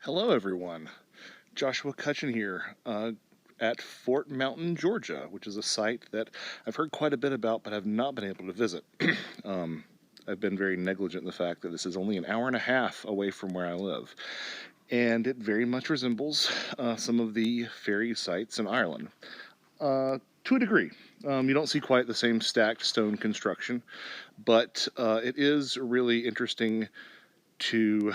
Hello everyone, Joshua Cutchin here at Fort Mountain, Georgia, which is a site that I've heard quite a bit about but have not been able to visit. I've been very negligent in the fact that this is only an hour and a half away from where I live, and it very much resembles some of the faerie sites in Ireland. To a degree. You don't see quite the same stacked stone construction, but it is really interesting to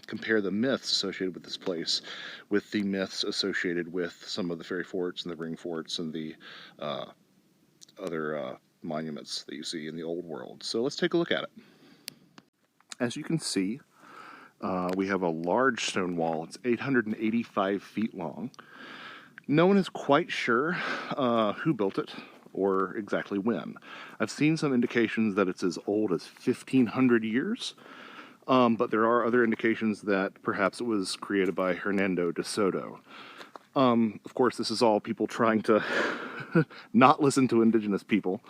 compare the myths associated with this place with the myths associated with some of the fairy forts and the ring forts and the other monuments that you see in the old world. So let's take a look at it. As you can see, we have a large stone wall. It's 885 feet long. No one is quite sure who built it or exactly when. I've seen some indications that it's as old as 1,500 years. But there are other indications that perhaps it was created by Hernando de Soto. Of course, this is all people trying to not listen to indigenous people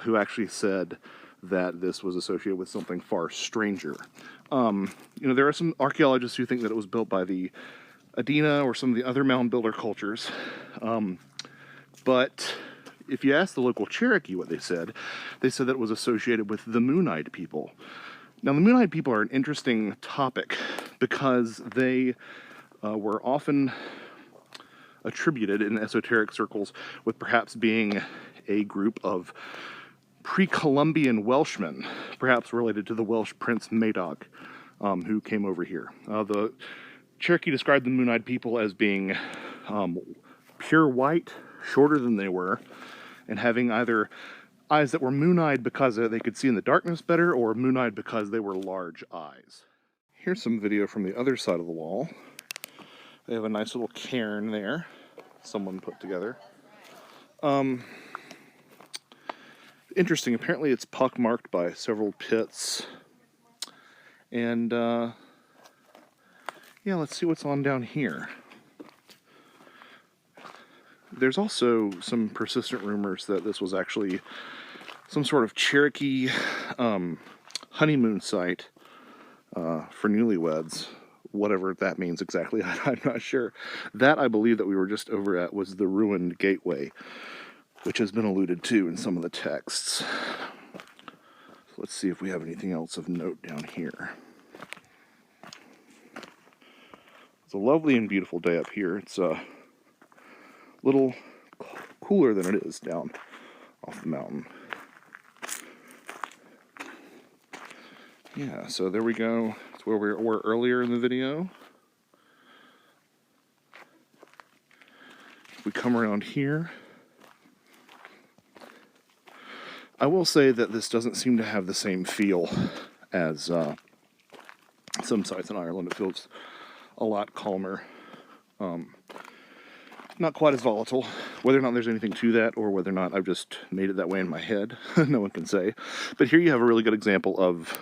who actually said that this was associated with something far stranger. There are some archaeologists who think that it was built by the Adena or some of the other mound builder cultures. But if you ask the local Cherokee what they said that it was associated with the Moon-Eyed people. Now, the Moon-Eyed people are an interesting topic because they were often attributed in esoteric circles with perhaps being a group of pre-Columbian Welshmen, perhaps related to the Welsh Prince Madoc, who came over here. The Cherokee described the Moon-Eyed people as being pure white, shorter than they were, and having either eyes that were moon-eyed because they could see in the darkness better, or moon-eyed because they were large eyes. Here's some video from the other side of the wall. They have a nice little cairn there, someone put together. Interesting, apparently it's pockmarked by several pits. And, yeah, let's see what's on down here. There's also some persistent rumors that this was actually some sort of Cherokee honeymoon site for newlyweds, whatever that means exactly. I'm not sure. That, I believe, that we were just over at was the ruined gateway, which has been alluded to in some of the texts. So let's see if we have anything else of note down here. It's a lovely and beautiful day up here. It's a little cooler than it is down off the mountain. Yeah, so there we go. It's where we were earlier in the video. If we come around here, I will say that this doesn't seem to have the same feel as some sites in Ireland. It feels a lot calmer. Not quite as volatile. Whether or not there's anything to that, or whether or not I've just made it that way in my head, no one can say. But here you have a really good example of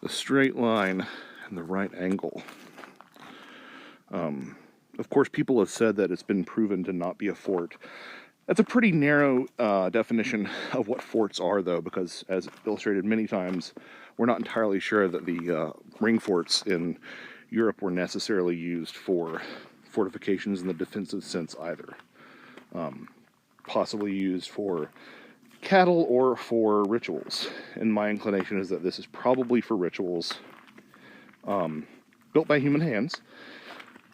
the straight line and the right angle. Of course, people have said that it's been proven to not be a fort. That's a pretty narrow definition of what forts are, though, because as illustrated many times, we're not entirely sure that the ring forts in Europe were necessarily used for fortifications in the defensive sense either. Possibly used for cattle or for rituals. And my inclination is that this is probably for rituals, built by human hands,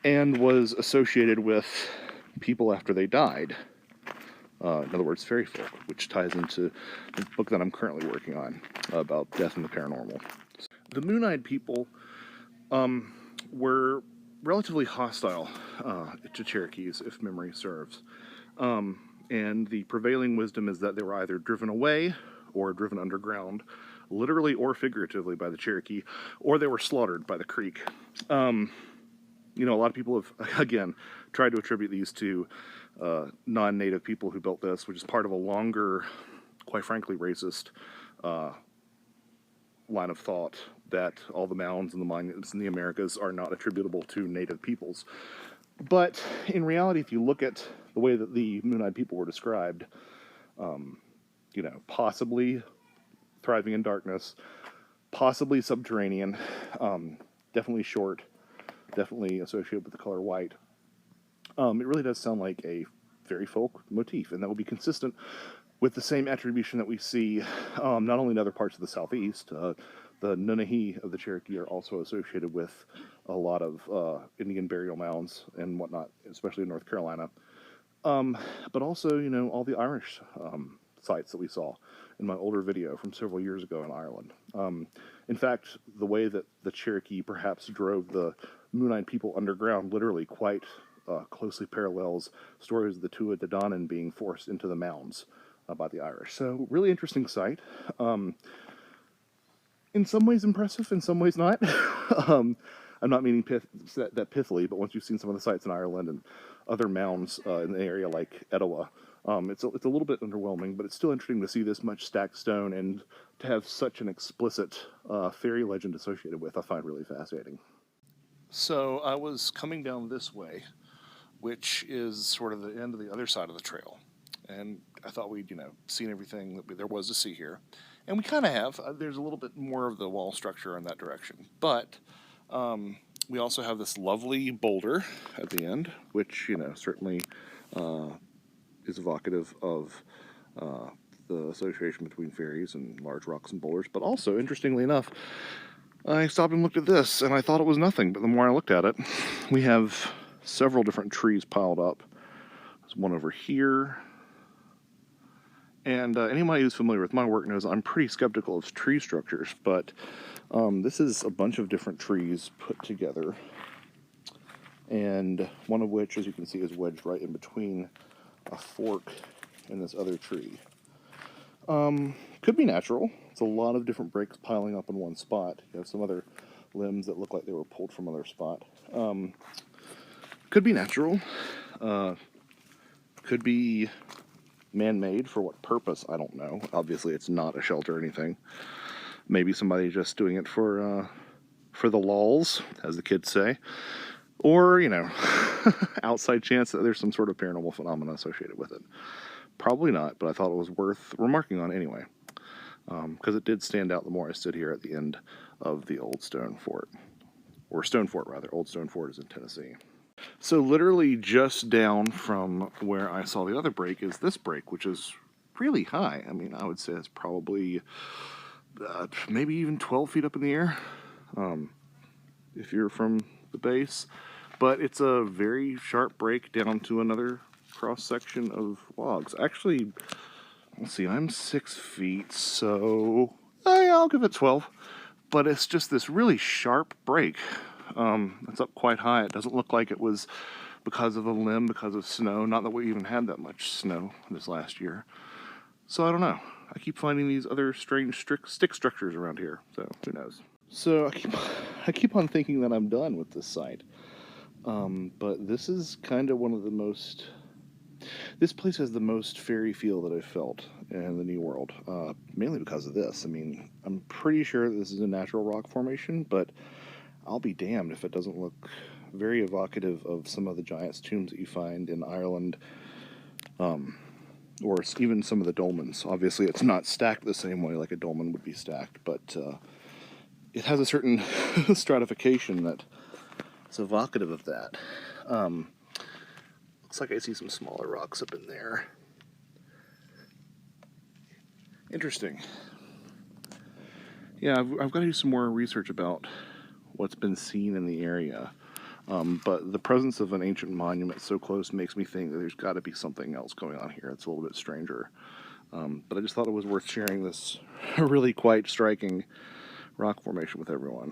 and was associated with people after they died. In other words, fairy folk, which ties into the book that I'm currently working on about death and the paranormal. The Moon-Eyed people were relatively hostile to Cherokees, if memory serves. And the prevailing wisdom is that they were either driven away or driven underground, literally or figuratively, by the Cherokee, or they were slaughtered by the Creek. A lot of people have, again, tried to attribute these to non-native people who built this, which is part of a longer, quite frankly, racist line of thought that all the mounds and the monuments in the Americas are not attributable to native peoples. But in reality, if you look at the way that the Moon-Eyed people were described, possibly thriving in darkness, possibly subterranean, definitely short, definitely associated with the color white. It really does sound like a fairy folk motif, and that will be consistent with the same attribution that we see not only in other parts of the southeast. The Nunahee of the Cherokee are also associated with a lot of Indian burial mounds and whatnot, especially in North Carolina. But also, you know, all the Irish sites that we saw in my older video from several years ago in Ireland. In fact, the way that the Cherokee perhaps drove the Moonite people underground literally quite closely parallels stories of the Tuatha De Danann being forced into the mounds by the Irish. So, really interesting site. In some ways impressive, in some ways not. I'm not meaning that pithily, but once you've seen some of the sites in Ireland and other mounds in the area like Etowah, it's a little bit underwhelming, but it's still interesting to see this much stacked stone and to have such an explicit fairy legend associated with. I find really fascinating. So I was coming down this way, which is sort of the end of the other side of the trail, and I thought we'd, seen everything that there was to see here. And we kind of have. There's a little bit more of the wall structure in that direction. But we also have this lovely boulder at the end, which, certainly is evocative of the association between fairies and large rocks and boulders. But also, interestingly enough, I stopped and looked at this, and I thought it was nothing. But the more I looked at it, we have several different trees piled up. There's one over here. And anybody who's familiar with my work knows I'm pretty skeptical of tree structures, but this is a bunch of different trees put together, and one of which, as you can see, is wedged right in between a fork and this other tree. Could be natural. It's a lot of different breaks piling up in one spot. You have some other limbs that look like they were pulled from another spot. Could be natural. Could be man-made. For what purpose, I don't know. Obviously, it's not a shelter or anything. Maybe somebody just doing it for the lulz, as the kids say. Or, outside chance that there's some sort of paranormal phenomena associated with it. Probably not, but I thought it was worth remarking on anyway. Because it did stand out the more I stood here at the end of the old stone fort. Or stone fort, rather. Old Stone Fort is in Tennessee. So literally just down from where I saw the other break is this break, which is really high. I mean, I would say it's probably maybe even 12 feet up in the air, if you're from the base. But it's a very sharp break down to another cross-section of logs. Actually, let's see, I'm 6 feet, so I'll give it 12. But it's just this really sharp break. It's up quite high. It doesn't look like it was because of a limb, because of snow. Not that we even had that much snow this last year. So I don't know. I keep finding these other strange stick structures around here. So who knows? So I keep on thinking that I'm done with this site. But this is kind of one of the most... This place has the most fairy feel that I've felt in the New World, mainly because of this. I mean, I'm pretty sure this is a natural rock formation, but I'll be damned if it doesn't look very evocative of some of the giants' tombs that you find in Ireland, or even some of the dolmens. Obviously, it's not stacked the same way like a dolmen would be stacked, but it has a certain stratification that is evocative of that. Looks like I see some smaller rocks up in there. Interesting. Yeah, I've got to do some more research about what's been seen in the area. But the presence of an ancient monument so close makes me think that there's got to be something else going on here. It's a little bit stranger. But I just thought it was worth sharing this really quite striking rock formation with everyone.